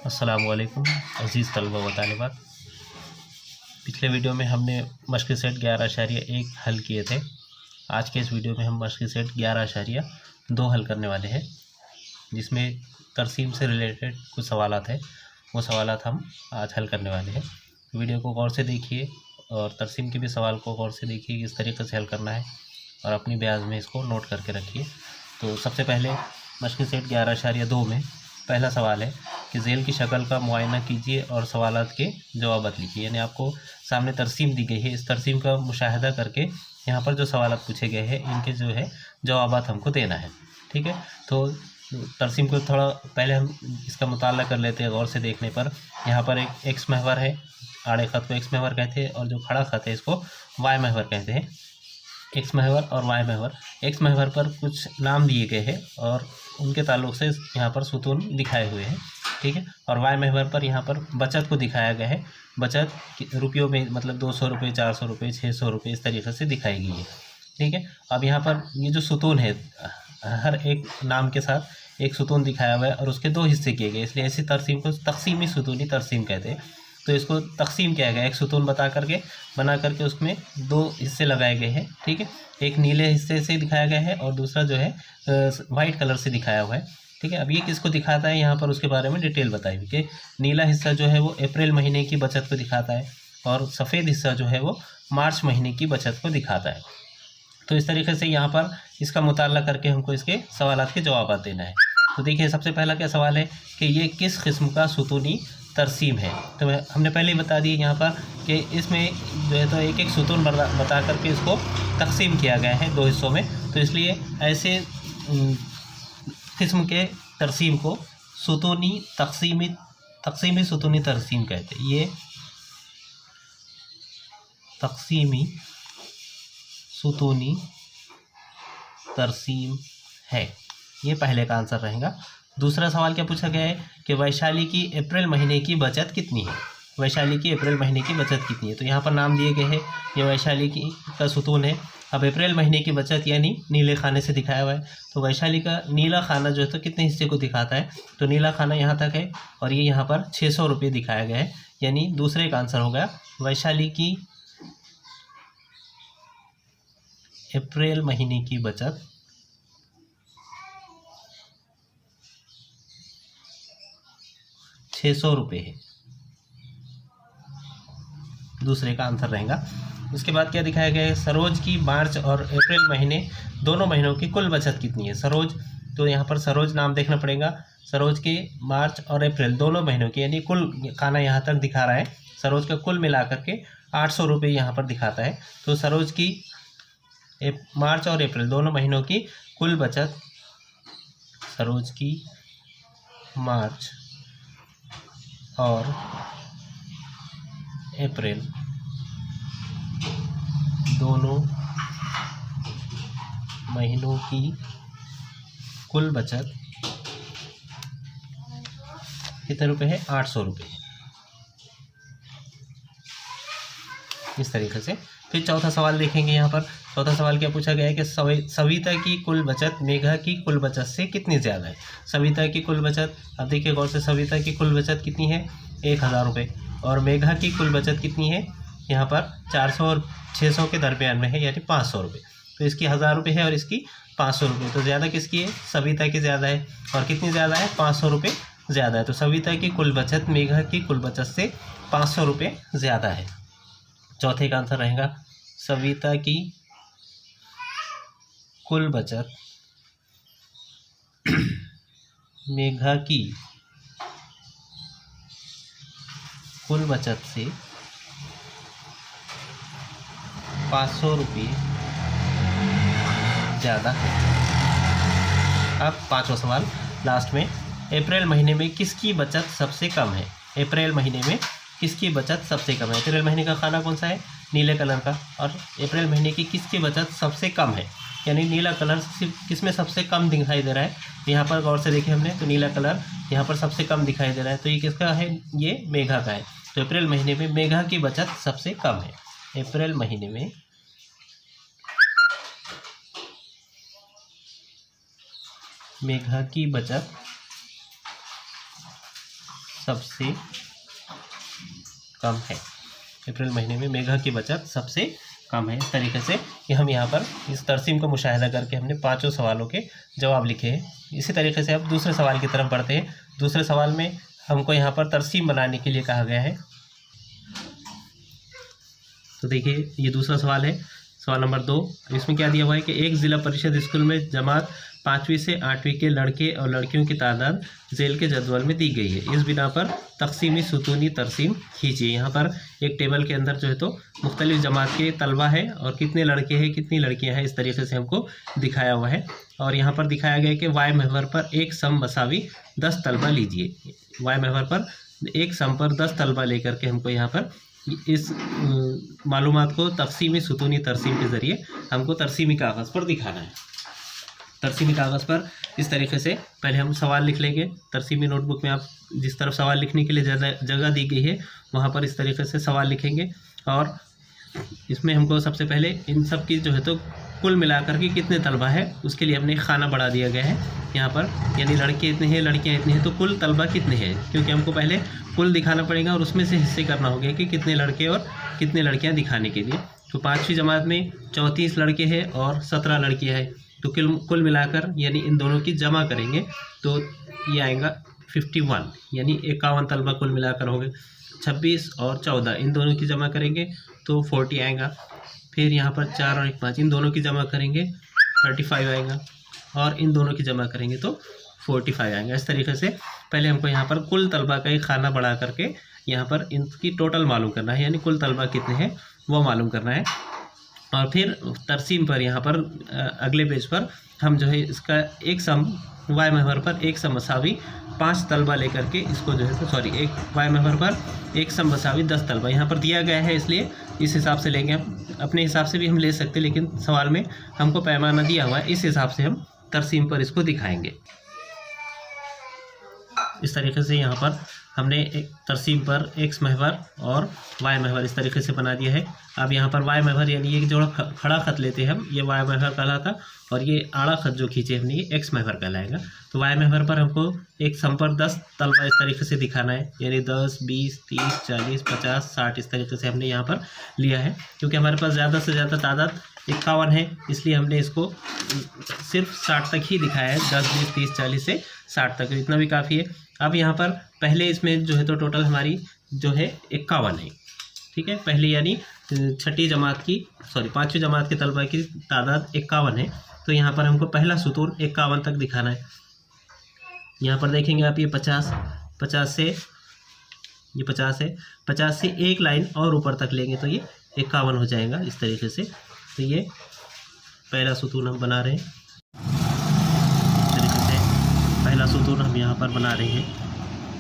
अस्सलामुअलैकुम अज़ीज़ तलबा व तालिबात। पिछले वीडियो में हमने मश्क़ी सेट 11.1 हल किए थे। आज के इस वीडियो में हम मश्क़ी सेट 11.2 हल करने वाले हैं, जिसमें तरसीम से रिलेटेड कुछ सवालात हैं। वो सवालात हम आज हल करने वाले हैं। वीडियो को गौर से देखिए और तरसीम के भी सवाल को गौर से देखिए किस तरीके से हल करना है, और अपनी ब्याज में इसको नोट करके रखिए। तो सबसे पहले मश्क़ी सेट 11.2 में पहला सवाल है कि झेल की शक्ल का मुआयना कीजिए और सवालात के जवाबात लिखिए। यानी आपको सामने तरसीम दी गई है, इस तरसीम का मुशाहिदा करके यहाँ पर जो सवालात पूछे गए हैं इनके जो है जवाबात हमको देना है। ठीक है, तो तरसीम को थोड़ा पहले हम इसका मुताला कर लेते हैं। गौर से देखने पर यहाँ पर एक एक्स महवर है, आड़े ख़त को एक्स महवर कहते हैं, और जो खड़ा ख़त है इसको वाई महवर कहते हैं। एक्स महवर और वाई महवर, एक्स महवर पर कुछ नाम दिए गए हैं और उनके ताल्लुक से यहाँ पर सुतून दिखाए हुए हैं। ठीक है, और वाई महवर पर यहाँ पर बचत को दिखाया गया है। बचत रुपयों में मतलब 200 रुपये, 400 रुपये, 600 रुपये इस तरीके से दिखाई गई है। ठीक है, अब यहाँ पर ये जो सुतून है, हर एक नाम के साथ एक सुतून दिखाया हुआ है और उसके दो हिस्से किए गए, इसलिए ऐसी तरसीम को तक़सीमी सुतूनी तरसीम कहते हैं। तो इसको तक़सीम किया गया, एक सुतून बना करके उसमें दो हिस्से लगाए गए हैं। ठीक है, एक नीले हिस्से से दिखाया गया है और दूसरा जो है वाइट कलर से दिखाया हुआ है। ठीक है, अब ये किसको दिखाता है, यहाँ पर उसके बारे में डिटेल बताई हुई कि नीला हिस्सा जो है वो अप्रैल महीने की बचत को दिखाता है और सफ़ेद हिस्सा जो है वो मार्च महीने की बचत को दिखाता है। तो इस तरीके से यहाँ पर इसका मुताला करके हमको इसके सवालात के जवाब देना है। तो देखिए, सबसे पहला क्या सवाल है कि ये किस किस्म का सुतूनी तरसीम है। तो हमने पहले ही बता दी यहाँ पर कि इसमें जो है तो एक एक सुतून बता करके इसको तकसीम किया गया है दो हिस्सों में। तो इसलिए ऐसे किस्म के तरसीम को तकसीमी सुतूनी तरसीम कहते हैं। ये तकसीमी सुतूनी तरसीम है, ये पहले का आंसर रहेगा। दूसरा सवाल क्या पूछा गया है कि वैशाली की अप्रैल महीने की बचत कितनी है। वैशाली की अप्रैल महीने की बचत कितनी है, तो यहाँ पर नाम दिए गए हैं, ये वैशाली की का सुतून है। अब अप्रैल महीने की बचत यानी नीले खाने से दिखाया हुआ है, तो वैशाली का नीला खाना जो है तो कितने हिस्से को दिखाता है, तो नीला खाना यहाँ तक है और ये यहाँ पर 600 रुपये दिखाया गया है, यानी दूसरे का आंसर हो गया वैशाली की अप्रैल महीने की बचत 600 रुपये है, दूसरे का आंसर रहेगा। उसके बाद क्या दिखाया गया है, सरोज की मार्च और अप्रैल महीने दोनों महीनों की कुल बचत कितनी है। सरोज, तो यहाँ पर सरोज नाम देखना पड़ेगा। सरोज के मार्च और अप्रैल दोनों महीनों की यानी कुल खाना यहाँ तक दिखा रहा है, सरोज का कुल मिला करके 800 रुपये यहाँ पर दिखाता है। तो सरोज की मार्च और अप्रैल दोनों महीनों की कुल बचत, सरोज की मार्च और अप्रैल दोनों महीनों की कुल बचत कितने रुपए है, 800 रुपये, इस तरीके से। फिर चौथा सवाल देखेंगे। यहाँ पर चौथा सवाल क्या पूछा गया है कि सविता की कुल बचत मेघा की कुल बचत से कितनी ज़्यादा है। सविता की कुल बचत, अब देखिए गौर से, सविता की कुल बचत कितनी है, 1000 रुपये, और मेघा की कुल बचत कितनी है, यहाँ पर 400 और 600 के दरमियान में है, यानी 500 रुपये। तो इसकी 1000 रुपये है और इसकी 500 रुपये, तो ज़्यादा किसकी है, सविता की ज़्यादा है। और कितनी ज़्यादा है, 500 रुपये ज़्यादा है। तो सविता की कुल बचत मेघा की कुल बचत से 500 रुपये ज़्यादा है। चौथे का आंसर रहेगा सविता की कुल बचत मेघा की कुल बचत से 500 रुपये ज़्यादा है। अब पांचवा सवाल लास्ट में, अप्रैल महीने में किसकी बचत सबसे कम है। अप्रैल महीने में किसकी बचत सबसे कम है। अप्रैल महीने का खाना कौन सा है, नीले कलर का, और अप्रैल महीने की किसकी बचत सबसे कम है, यानी नीला कलर किस में सबसे कम दिखाई दे रहा है। यहाँ पर गौर से देखें हमने, तो नीला कलर यहाँ पर सबसे कम दिखाई दे रहा है, तो ये किसका है, ये मेघा का है। तो अप्रैल महीने में मेघा की बचत सबसे कम है। अप्रैल महीने में मेघा की बचत सबसे कम है। अप्रैल महीने में मेघा की बचत सबसे कम है। इस तरीके से कि हम यहाँ पर इस तरसीम का मुशाहिदा करके हमने 5 सवालों के जवाब लिखे हैं। इसी तरीके से अब दूसरे सवाल की तरफ बढ़ते हैं। दूसरे सवाल में हमको यहाँ पर तरसीम बनाने के लिए कहा गया है। तो देखिए ये दूसरा सवाल है, सवाल नंबर 2। इसमें क्या दिया हुआ है कि एक ज़िला परिषद स्कूल में जमात 5वीं से 8वीं के लड़के और लड़कियों की तादाद झेल के जदवल में दी गई है। इस बिना पर तकसीमी सुतूनी तरसीम खींचिए। यहाँ पर एक टेबल के अंदर जो है तो मुख्तलिफ जमात के तलबा है और कितने लड़के हैं कितनी लड़कियाँ हैं इस तरीके से हमको दिखाया हुआ है। और यहाँ पर दिखाया गया है कि वाई महवर पर एक सम मसावी 10 तलबा लीजिए। वाई महवर पर एक सम पर 10 तलबा लेकर के हमको यहाँ पर इस मालूमात को तकसीमी सुतूनी तरसीम के ज़रिए हमको तरसीमी कागज़ पर दिखाना है। तरसीमी कागज़ पर इस तरीके से पहले हम सवाल लिख लेंगे। तरसीमी नोटबुक में आप जिस तरफ सवाल लिखने के लिए जगह दी गई है वहाँ पर इस तरीके से सवाल लिखेंगे। और इसमें हमको सबसे पहले इन सब की जो है तो कुल मिलाकर के कितने तलबा है उसके लिए हमने खाना बढ़ा दिया गया है यहाँ पर, यानी लड़के इतने हैं लड़कियाँ इतनी हैं, तो कुल तलबा कितने हैं, क्योंकि हमको पहले कुल दिखाना पड़ेगा और उसमें से हिस्से करना होगा कि कितने लड़के और कितने लड़कियाँ दिखाने के लिए। तो 5वीं जमात में 34 लड़के हैं और 17 लड़कियाँ हैं, तो कुल मिलाकर यानी इन दोनों की जमा करेंगे तो ये आएगा 51, यानी 51 तलबा कुल मिलाकर हो गए। 26 और 14 इन दोनों की जमा करेंगे तो 40 आएगा। फिर यहाँ पर 4 और 1 5 इन दोनों की जमा करेंगे 35 आएगा, और इन दोनों की जमा करेंगे तो 45 आएगा। इस तरीके से पहले हमको यहाँ पर कुल तलबा का एक खाना बढ़ा करके यहाँ पर इनकी टोटल मालूम करना है, यानी कुल तलबा कितने हैं वो मालूम करना है। और फिर तरसीम पर यहाँ पर अगले पेज पर हम जो है इसका एक सम वाई महवर पर एक सम मसावी 5 तलबा लेकर के इसको जो है तो एक वाई महवर पर एक सम मसावी 10 तलबा यहाँ पर दिया गया है, इसलिए इस हिसाब से लेंगे। हम अपने हिसाब से भी हम ले सकते हैं, लेकिन सवाल में हमको पैमाना दिया हुआ है, इस हिसाब से हम तरसीम पर इसको दिखाएंगे। इस तरीके से यहाँ पर हमने एक तरसीम पर एक्स महवर और वाई महवर इस तरीके से बना दिया है। अब यहाँ पर वाई महवर यानी ये जो खड़ा खत लेते हैं हम, ये वाई महवर कहलाता, और ये आड़ा खत जो खींचे हमने ये एक्स महवर कहलाएगा। तो वाई महवर पर हमको एक सम पर 10 तलबा इस तरीके से दिखाना है, यानी 10 20 30 40 50 60 इस तरीके से हमने यहाँ पर लिया है। क्योंकि हमारे पास ज़्यादा से ज़्यादा तादाद 51 है, इसलिए हमने इसको सिर्फ 60 तक ही दिखाया है। 10 20 30 40 से 60 तक इतना भी काफ़ी है। अब यहाँ पर पहले इसमें जो है तो टोटल हमारी जो है 51 है, ठीक है। पहले यानी 5वीं जमात के तलबा की तादाद 51 है, तो यहाँ पर हमको पहला सुतून 51 तक दिखाना है। यहाँ पर देखेंगे आप ये 50 से ये 50 है, 50 से एक लाइन और ऊपर तक लेंगे तो ये 51 हो जाएगा इस तरीके से। तो ये पहला सुतून हम बना रहे हैं। इस तरीके से पहला सुतून हम यहाँ पर बना रहे हैं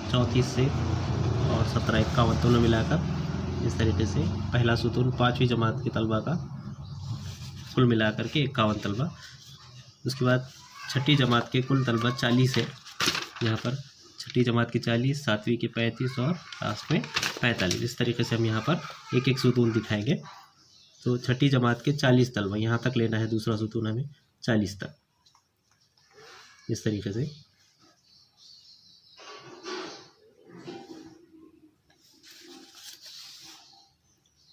34 से और 17 51 दोनों मिलाकर। इस तरीके से पहला सुतून 5वीं जमात के तलबा का कुल मिलाकर के 51 तलबा। उसके बाद 6ठी जमात के कुल तलबा 40 है, यहाँ पर 6ठी जमात के 40, 7वीं के 35 और लास्ट में 45। इस तरीके से हम यहाँ पर एक एक सुतून दिखाएंगे। तो 6ठी जमात के 40 तलबा यहाँ तक लेना है, दूसरा सुतून हमें 40 तक इस तरीके से।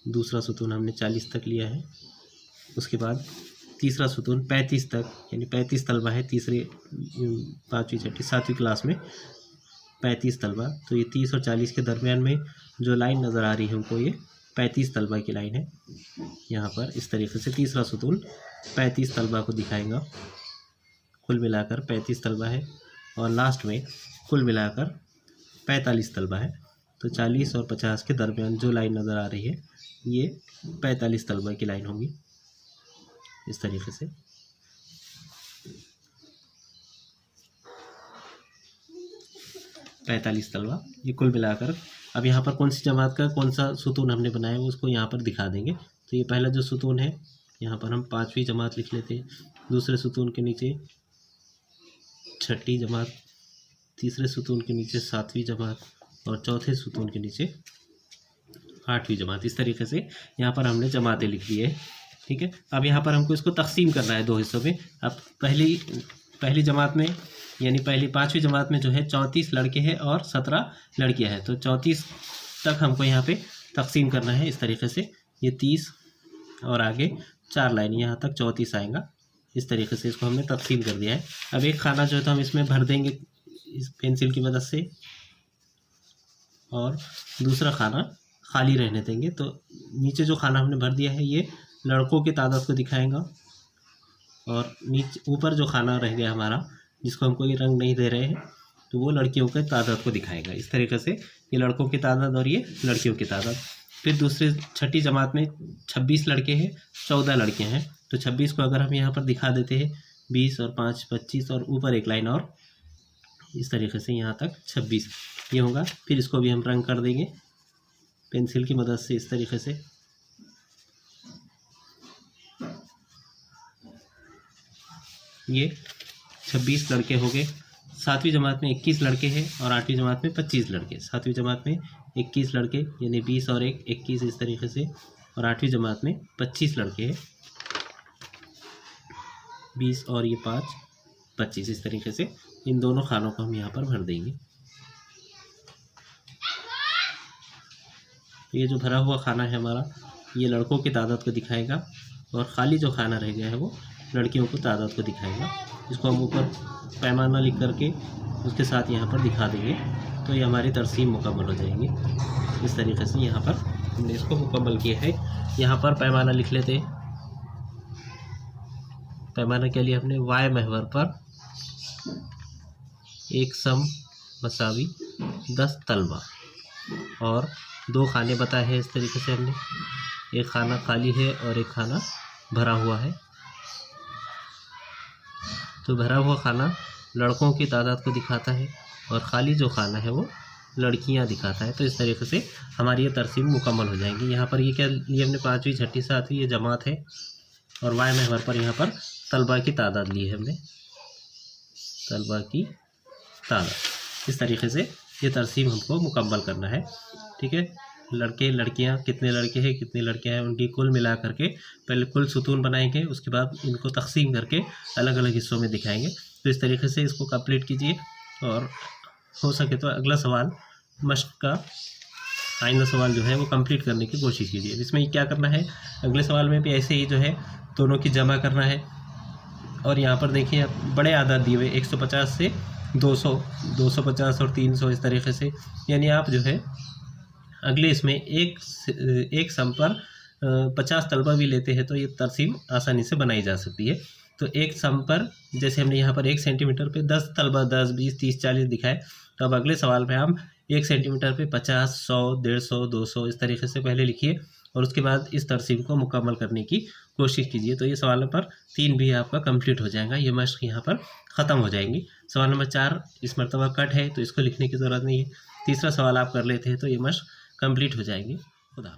दूसरा सुतून हमने 40 तक लिया है। उसके बाद तीसरा सुतून 35 तक, यानी 35 तलबा है तीसरे 5वीं 6ठी 7वीं क्लास में 35 तलबा। तो ये 30 और 40 के दरमियान में जो लाइन नज़र आ रही है हमको ये 35 तलबा की लाइन है। यहाँ पर इस तरीके से तीसरा सुतून 35 तलबा को दिखाएगा। कुल मिलाकर 35 तलबा है और लास्ट में कुल मिलाकर 45 तलबा है। तो 40 और 50 के दरमियान जो लाइन नज़र आ रही है ये 45 तलबा की लाइन होगी इस तरीके से। पैंतालीस तलबा ये कुल मिलाकर। अब यहाँ पर कौन सी जमात का कौन सा सुतून हमने बनाया है उसको यहाँ पर दिखा देंगे। तो ये पहला जो सुतून है यहाँ पर हम 5वीं जमात लिख लेते हैं, दूसरे सुतून के नीचे 6ठी जमात, तीसरे सुतून के नीचे 7वीं जमात और चौथे सुतून के नीचे 8वीं जमात। इस तरीके से यहाँ पर हमने जमातें लिख दी है, ठीक है। अब यहाँ पर हमको इसको तकसीम करना है 2 हिस्सों में। अब पहली पहली जमात में यानी पहली 5वीं जमात में जो है 34 लड़के हैं और 17 लड़कियां हैं। तो 34 तक हमको यहाँ पे तकसीम करना है इस तरीके से। ये 30 और आगे 4 लाइन यहाँ तक 34 आएगा। इस तरीके से इसको हमने तकसीम कर दिया है। अब एक खाना जो है तो हम इसमें भर देंगे इस पेंसिल की मदद से, और दूसरा खाना खाली रहने देंगे। तो नीचे जो खाना हमने भर दिया है ये लड़कों की तादाद को दिखाएगा, और नीचे ऊपर जो खाना रह गया हमारा जिसको हम कोई रंग नहीं दे रहे हैं तो वो लड़कियों की तादाद को दिखाएगा। इस तरीके से ये लड़कों की तादाद और ये लड़कियों की तादाद। फिर दूसरे 6ठी जमात में 26 लड़के हैं, 14 लड़कियां हैं। तो 26 को अगर हम यहाँ पर दिखा देते हैं 20 और 5 25 और ऊपर एक लाइन और, इस तरीके से यहाँ तक 26 ये होगा। फिर इसको भी हम रंग कर देंगे पेंसिल की मदद से इस तरीके से। ये 26 लड़के हो गए। 7वीं जमात में 21 लड़के हैं और 8वीं जमात में 25 लड़के। 7वीं जमात में 21 लड़के यानी 20 और 1 21 इस तरीके से, और 8वीं जमात में 25 लड़के हैं, 20 और ये 5 25 इस तरीके से। इन दोनों खानों को हम यहाँ पर भर देंगे। तो ये जो भरा हुआ खाना है हमारा ये लड़कों की तादाद को दिखाएगा, और ख़ाली जो खाना रह गया है वो लड़कियों को तादाद को दिखाएगा। इसको हम ऊपर पैमाना लिख करके उसके साथ यहाँ पर दिखा देंगे तो ये हमारी तरसीम मुकम्मल हो जाएगी। इस तरीके से यहाँ पर हमने इसको मुकम्मल किया है। यहाँ पर पैमाना लिख लेते हैं। पैमाना के लिए हमने वाय महवर पर 1 सम मसावी 10 तलबा और 2 खाने बताए हैं। इस तरीके से हमने एक खाना खाली है और एक खाना भरा हुआ है। तो भरा हुआ खाना लड़कों की तादाद को दिखाता है और ख़ाली जो खाना है वो लड़कियां दिखाता है। तो इस तरीके से हमारी ये तरसीम मुकम्मल हो जाएंगी। यहाँ पर ये क्या लिए हमने 5वीं 6ठी 7वीं ये जमात है, और वाय महवर पर यहाँ पर तलबा की तादाद ली है हमने, तलबा की तादाद। इस तरीके से ये तरसीम हमको मुकम्मल करना है। ठीक है, लड़के लड़कियां कितने लड़के हैं कितने लड़कियां हैं उनकी कुल मिला करके पहले कुल सुतून बनाएंगे, उसके बाद इनको तकसीम करके अलग अलग हिस्सों में दिखाएंगे। तो इस तरीके से इसको कंप्लीट कीजिए, और हो सके तो अगला सवाल मश्क का आइंदा सवाल जो है वो कंप्लीट करने की कोशिश कीजिए। इसमें क्या करना है, अगले सवाल में भी ऐसे ही जो है दोनों की जमा करना है। और यहाँ पर देखिए बड़े आदाद दिए हुए 150 से 200, 250 और 300 इस तरीके से, यानी आप जो है अगले इसमें एक सम पर 50 तलबा भी लेते हैं तो ये तरसीम आसानी से बनाई जा सकती है। तो एक सम पर जैसे हमने यहाँ पर 1 सेंटीमीटर पे 10 तलबा 10 20 30 40 दिखाए, तो अब अगले सवाल में हम 1 सेंटीमीटर पे 50 100 150 200 इस तरीके से पहले लिखिए, और उसके बाद इस तरसीम को मुकम्मल करने की कोशिश कीजिए। तो ये सवाल नंबर 3 भी आपका कंप्लीट हो जाएगा। ये मश्क यहाँ पर ख़त्म हो जाएंगी। सवाल नंबर 4 इस मरतबा कट है तो इसको लिखने की ज़रूरत नहीं है। तीसरा सवाल आप कर लेते हैं तो ये मश्क कंप्लीट हो जाएंगी। खुदा।